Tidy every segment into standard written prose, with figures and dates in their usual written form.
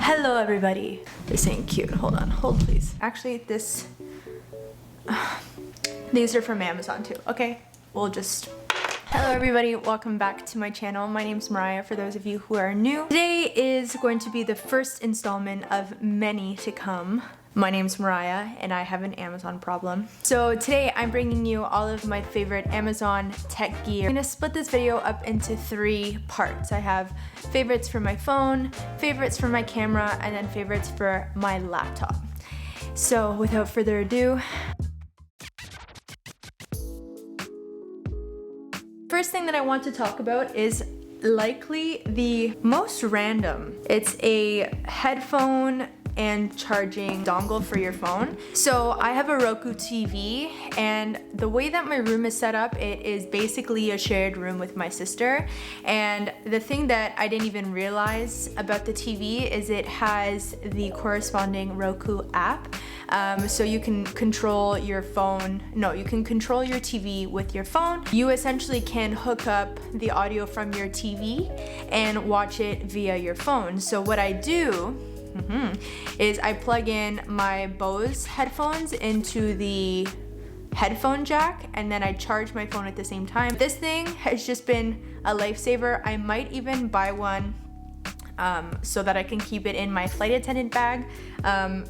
Hello everybody. This ain't cute. Hold on. Hold please. Actually, these are from Amazon too. Okay, we'll just... Hello everybody, welcome back to my channel. My name's Mariah for those of you who are new. Today is going to be the first installment of many to come. My name's Mariah and I have an Amazon problem. So today I'm bringing you all of my favorite Amazon tech gear. I'm gonna split this video up into 3 parts. I have favorites for my phone, favorites for my camera, and then favorites for my laptop. So without further ado, first thing that I want to talk about is likely the most random. It's a headphone and charging dongle for your phone. So I have a Roku TV, and the way that my room is set up, it is basically a shared room with my sister. And the thing that I didn't even realize about the TV is it has the corresponding Roku app. So you can control your phone, you can control your TV with your phone. You essentially can hook up the audio from your TV and watch it via your phone. So what I do is I plug in my Bose headphones into the headphone jack, and then I charge my phone at the same time. This thing has just been a lifesaver. I might even buy one so that I can keep it in my flight attendant bag,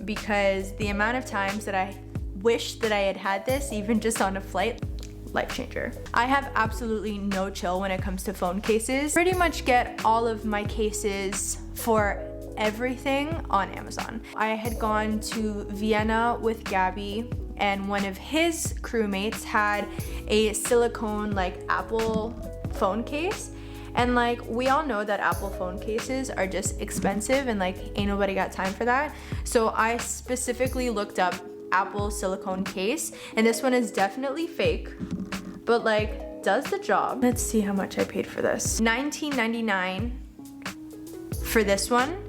because the amount of times that I wish that I had this, even just on a flight, life changer. I have absolutely no chill when it comes to phone cases. Pretty much get all of my cases for everything on Amazon. I had gone to Vienna with Gabby, and one of his crewmates had a silicone like Apple phone case. And like, we all know that Apple phone cases are just expensive and like ain't nobody got time for that. So I specifically looked up Apple silicone case, and this one is definitely fake, but like does the job. Let's see how much I paid for this. $19.99 for this one.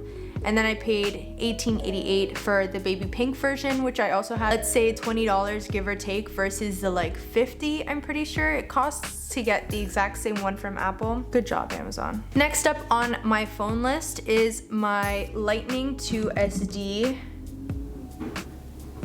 And then I paid $18.88 for the baby pink version, which I also had. Let's say $20 give or take versus the like $50 I'm pretty sure it costs to get the exact same one from Apple. Good job, Amazon. Next up on my phone list is my Lightning to SD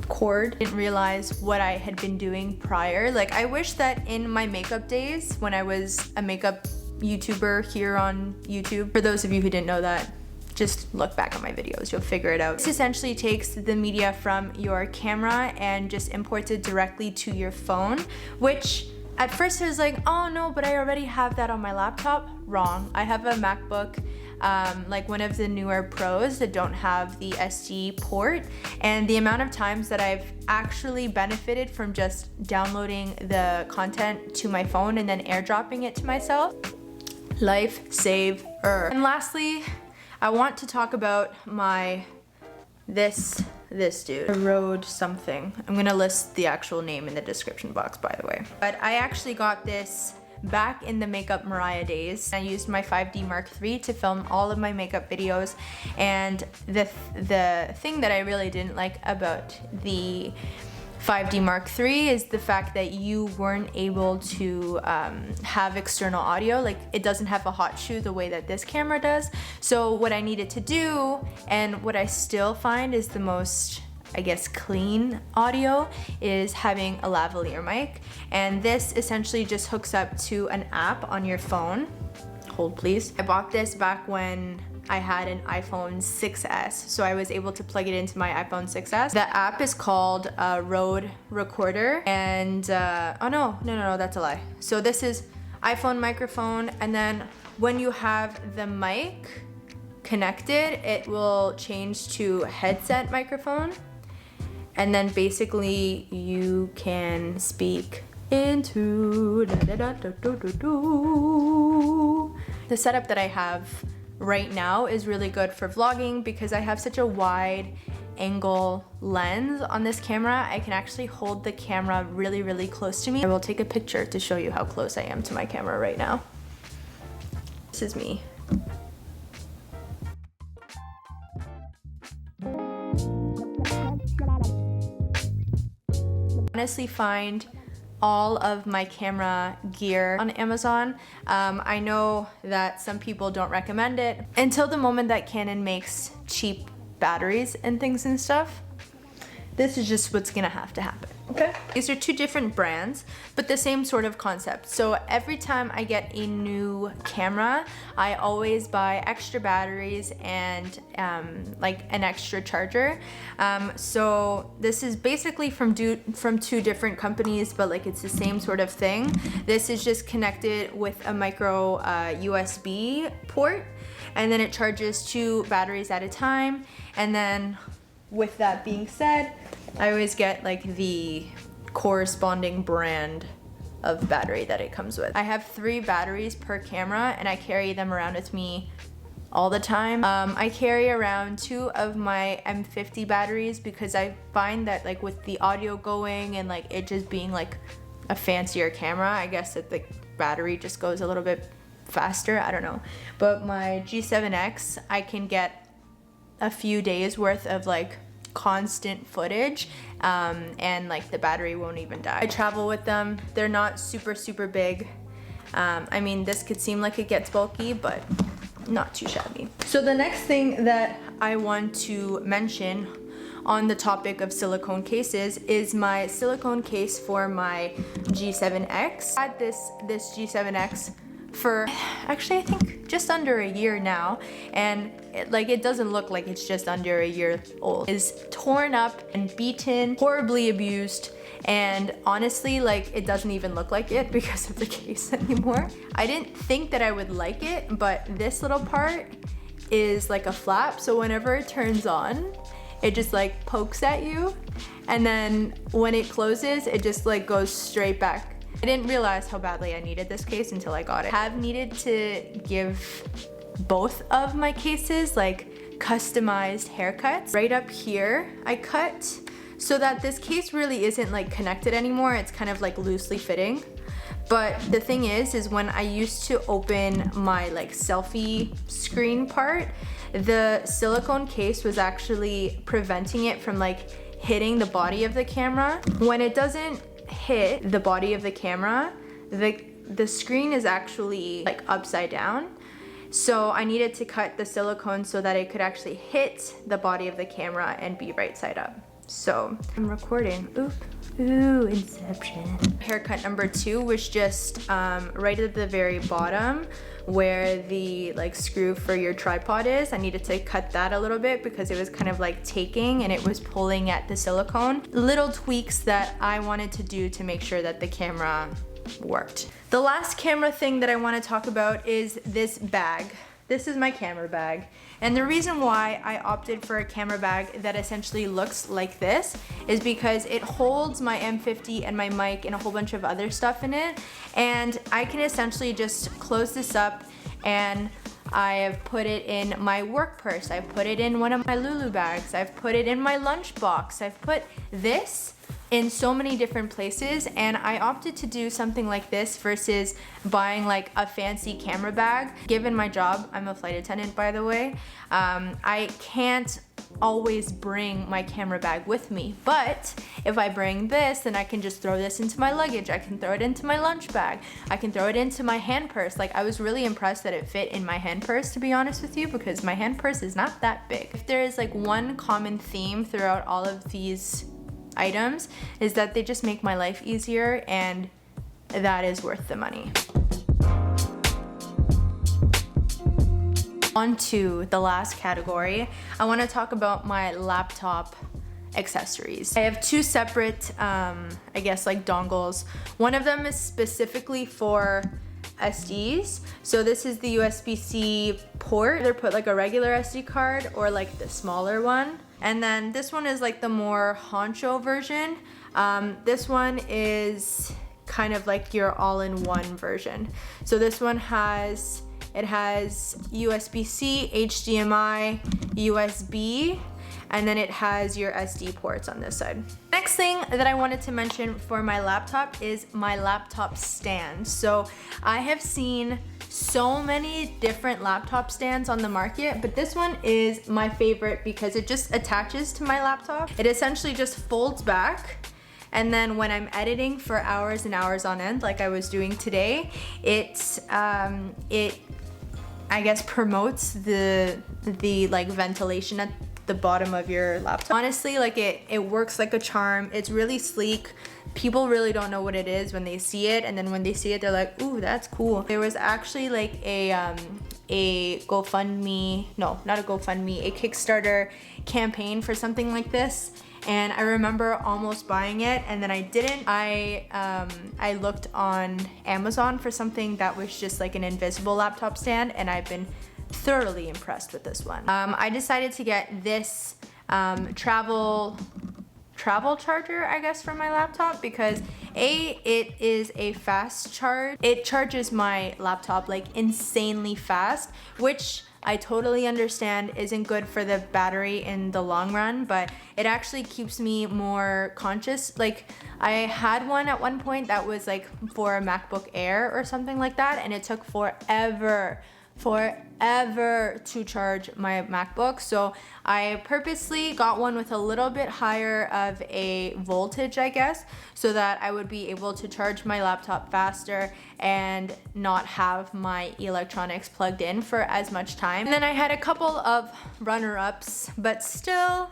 cord. Didn't realize what I had been doing prior. Like, I wish that in my makeup days, when I was a makeup YouTuber here on YouTube, for those of you who didn't know that, just look back at my videos, you'll figure it out. This essentially takes the media from your camera and just imports it directly to your phone, which at first I was like, oh no, but I already have that on my laptop. Wrong. I have a MacBook, like one of the newer Pros that don't have the SD port, and the amount of times that I've actually benefited from just downloading the content to my phone and then airdropping it to myself, lifesaver. And lastly, I want to talk about my, this dude, a Rode something. I'm gonna list the actual name in the description box, by the way. But I actually got this back in the Makeup Mariah days. I used my 5D Mark III to film all of my makeup videos, and the thing that I really didn't like about the 5D Mark III is the fact that you weren't able to have external audio. Like, it doesn't have a hot shoe the way that this camera does. So what I needed to do, and what I still find is the most, I guess, clean audio, is having a lavalier mic. And this essentially just hooks up to an app on your phone. Hold please. I bought this back when I had an iPhone 6S, so I was able to plug it into my iPhone 6S. The app is called Rode Recorder, and oh no, that's a lie. So this is iPhone microphone, and then when you have the mic connected, it will change to headset microphone, and then basically you can speak into the setup that I have right now is really good for vlogging because I have such a wide angle lens on this camera. I can actually hold the camera really close to me. I will take a picture to show you how close I am to my camera right now. This is me. Honestly find all of my camera gear on Amazon. I know that some people don't recommend it until the moment that Canon makes cheap batteries and things and stuff. This is just what's gonna have to happen, okay? These are two different brands, but the same sort of concept. So every time I get a new camera, I always buy extra batteries and like an extra charger. So this is basically from two different companies, but like it's the same sort of thing. This is just connected with a micro USB port, and then it charges 2 batteries at a time. And then with that being said, I always get like the corresponding brand of battery that it comes with. I have 3 batteries per camera and I carry them around with me all the time. I carry around 2 of my M50 batteries because I find that like with the audio going and like it just being like a fancier camera, I guess that the battery just goes a little bit faster, I don't know. But my G7X, I can get a few days worth of like constant footage, and like the battery won't even die. I travel with them. They're not super big. I mean, this could seem like it gets bulky, but not too shabby. So the next thing that I want to mention on the topic of silicone cases is my silicone case for my G7X. I had this G7X for actually I think just under a year now, and it doesn't look like it's just under a year old. It is torn up and beaten, horribly abused, and honestly like it doesn't even look like it because of the case anymore. I didn't think that I would like it, but this little part is like a flap, so whenever it turns on, it just like pokes at you, and then when it closes, it just like goes straight back. I didn't realize how badly I needed this case until I got it. I have needed to give both of my cases like customized haircuts. Right up here, I cut so that this case really isn't like connected anymore. It's kind of like loosely fitting. But the thing is when I used to open my like selfie screen part, the silicone case was actually preventing it from like hitting the body of the camera. When it doesn't hit the body of the camera, the screen is actually like upside down. So I needed to cut the silicone so that it could actually hit the body of the camera and be right side up. So I'm recording. Ooh, inception. Haircut number 2 was just right at the very bottom where the like screw for your tripod is. I needed to cut that a little bit because it was kind of like taking and it was pulling at the silicone. Little tweaks that I wanted to do to make sure that the camera worked. The last camera thing that I want to talk about is this bag. This is my camera bag. And the reason why I opted for a camera bag that essentially looks like this is because it holds my M50 and my mic and a whole bunch of other stuff in it. And I can essentially just close this up, and I have put it in my work purse. I've put it in one of my Lulu bags. I've put it in my lunch box. I've put this in so many different places, and I opted to do something like this versus buying like a fancy camera bag. Given my job, I'm a flight attendant by the way, I can't always bring my camera bag with me, but if I bring this, then I can just throw this into my luggage. I can throw it into my lunch bag. I can throw it into my hand purse. Like, I was really impressed that it fit in my hand purse, to be honest with you, because my hand purse is not that big. If there is like one common theme throughout all of these items, is that they just make my life easier, and that is worth the money. On to the last category, I want to talk about my laptop accessories. I have 2 separate, I guess like dongles. One of them is specifically for SDs. So this is the USB-C port. Either put like a regular SD card or like the smaller one. And then this one is like the more honcho version. This one is kind of like your all-in-one version. So this one has USB-C, HDMI, USB, and then it has your SD ports on this side. Next thing that I wanted to mention for my laptop is my laptop stand. So I have seen so many different laptop stands on the market, but this one is my favorite because it just attaches to my laptop. It essentially just folds back, and then when I'm editing for hours and hours on end, like I was doing today, it I guess promotes the like ventilation the bottom of your laptop. Honestly, like it works like a charm. It's really sleek. People really don't know what it is when they see it, and then when they see it, they're like, ooh, that's cool. There was actually like a GoFundMe, no, not a GoFundMe, a Kickstarter campaign for something like this. And I remember almost buying it, and then I didn't. I looked on Amazon for something that was just like an invisible laptop stand, and I've been thoroughly impressed with this one. I decided to get this travel charger, I guess, for my laptop because it is a fast charge. It charges my laptop like insanely fast, which I totally understand isn't good for the battery in the long run, but it actually keeps me more conscious. Like I had one at one point that was like for a MacBook Air or something like that, and it took forever to charge my MacBook. So I purposely got one with a little bit higher of a voltage, I guess, so that I would be able to charge my laptop faster and not have my electronics plugged in for as much time. And then I had a couple of runner-ups, but still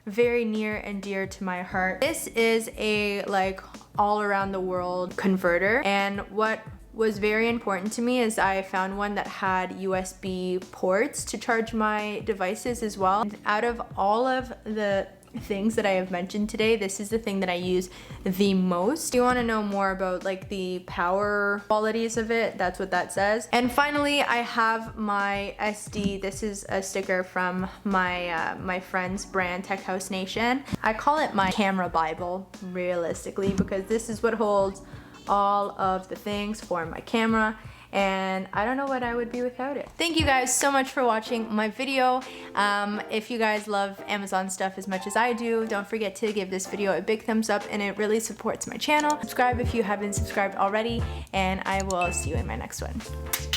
very near and dear to my heart. This is a like all around the world converter, and what was very important to me is I found one that had USB ports to charge my devices as well. And out of all of the things that I have mentioned today, this is the thing that I use the most. If you want to know more about like the power qualities of it, that's what that says. And finally, I have my SD. This is a sticker from my friend's brand, Tech House Nation. I call it my camera Bible, realistically, because this is what holds all of the things for my camera, and I don't know what I would be without it. Thank you guys so much for watching my video. If you guys love Amazon stuff as much as I do, don't forget to give this video a big thumbs up, and it really supports my channel. Subscribe if you haven't subscribed already, and I will see you in my next one.